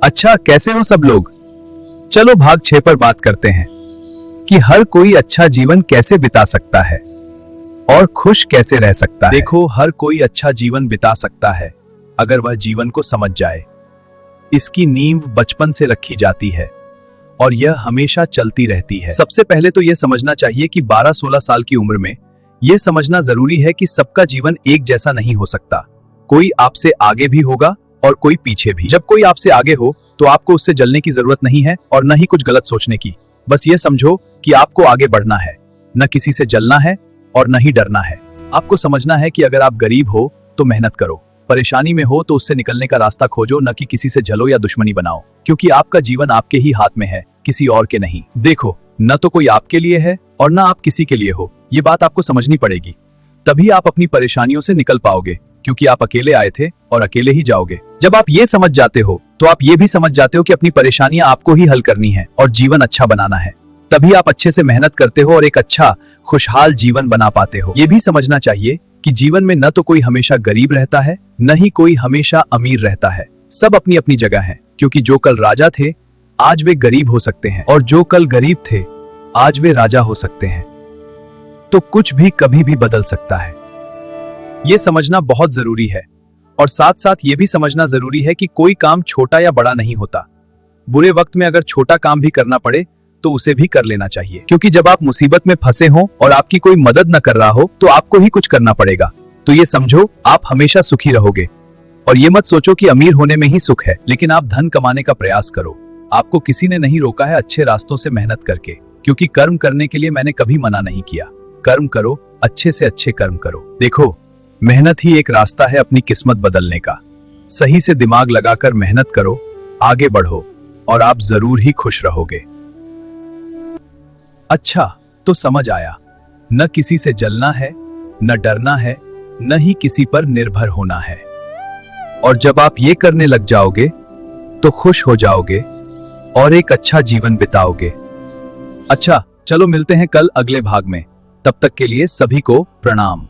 अच्छा, कैसे हो सब लोग? चलो भाग 6 पर बात करते हैं कि हर कोई अच्छा जीवन कैसे बिता सकता है और खुश कैसे रह सकता है। देखो, हर कोई अच्छा जीवन बिता सकता है अगर वह जीवन को समझ जाए। इसकी नींव बचपन से रखी जाती है और यह हमेशा चलती रहती है। सबसे पहले तो यह समझना चाहिए कि 12-16 साल की उम्र में यह समझना जरूरी है कि सबका जीवन एक जैसा नहीं हो सकता। कोई आपसे आगे भी होगा और कोई पीछे भी। जब कोई आपसे आगे हो तो आपको उससे जलने की जरूरत नहीं है और न ही कुछ गलत सोचने की। बस ये समझो कि आपको आगे बढ़ना है, न किसी से जलना है और न ही डरना है। आपको समझना है कि अगर आप गरीब हो तो मेहनत करो, परेशानी में हो तो उससे निकलने का रास्ता खोजो, न कि किसी से जलो या दुश्मनी बनाओ, क्योंकि आपका जीवन आपके ही हाथ में है, किसी और के नहीं। देखो, न तो कोई आपके लिए है और न आप किसी के लिए हो। ये बात आपको समझनी पड़ेगी, तभी आप अपनी परेशानियों से निकल पाओगे, क्योंकि आप अकेले आए थे और अकेले ही जाओगे। जब आप ये समझ जाते हो तो आप ये भी समझ जाते हो कि अपनी परेशानियां आपको ही हल करनी है और जीवन अच्छा बनाना है। तभी आप अच्छे से मेहनत करते हो और एक अच्छा खुशहाल जीवन बना पाते हो। ये भी समझना चाहिए कि जीवन में न तो कोई हमेशा गरीब रहता है, न ही कोई हमेशा अमीर रहता है। सब अपनी अपनी जगह है, क्योंकि जो कल राजा थे आज वे गरीब हो सकते हैं और जो कल गरीब थे आज वे राजा हो सकते हैं। तो कुछ भी कभी भी बदल सकता है, ये समझना बहुत जरूरी है। और साथ साथ ये भी समझना जरूरी है कि कोई काम छोटा या बड़ा नहीं होता। बुरे वक्त में अगर छोटा काम भी करना पड़े तो उसे भी कर लेना चाहिए, क्योंकि जब आप मुसीबत में फंसे हो और आपकी कोई मदद न कर रहा हो तो आपको ही कुछ करना पड़ेगा। तो ये समझो, आप हमेशा सुखी रहोगे। और ये मत सोचो कि अमीर होने में ही सुख है, लेकिन आप धन कमाने का प्रयास करो। आपको किसी ने नहीं रोका है अच्छे रास्तों से मेहनत करके, क्योंकि कर्म करने के लिए मैंने कभी मना नहीं किया। कर्म करो, अच्छे से अच्छे कर्म करो। देखो, मेहनत ही एक रास्ता है अपनी किस्मत बदलने का। सही से दिमाग लगाकर मेहनत करो, आगे बढ़ो और आप जरूर ही खुश रहोगे। अच्छा, तो समझ आया, न किसी से जलना है, न डरना है, न ही किसी पर निर्भर होना है। और जब आप ये करने लग जाओगे तो खुश हो जाओगे और एक अच्छा जीवन बिताओगे। अच्छा, चलो मिलते हैं कल अगले भाग में। तब तक के लिए सभी को प्रणाम।